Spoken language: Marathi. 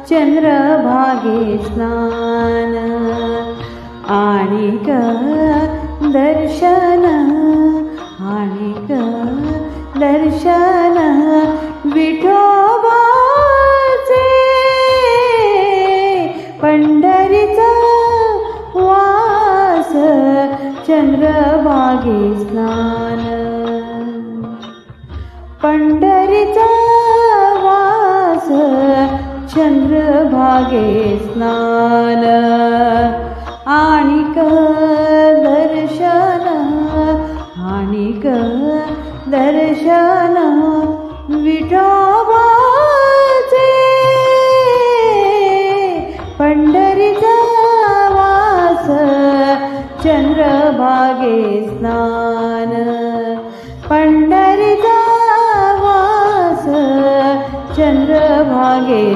चंद्रभागे स्नान आणिक दर्शन आणिक दर्शन विठोबाचे पंढरीचा वास चंद्रभागे स्नान पंढरीचा वास चंद्रभागे स्नान आणिक दर्शन आणिक दर्शन विठोबाचे पंढरीचा वास चंद्रभागे स्नान पंढरीचा वास चंद्रभागे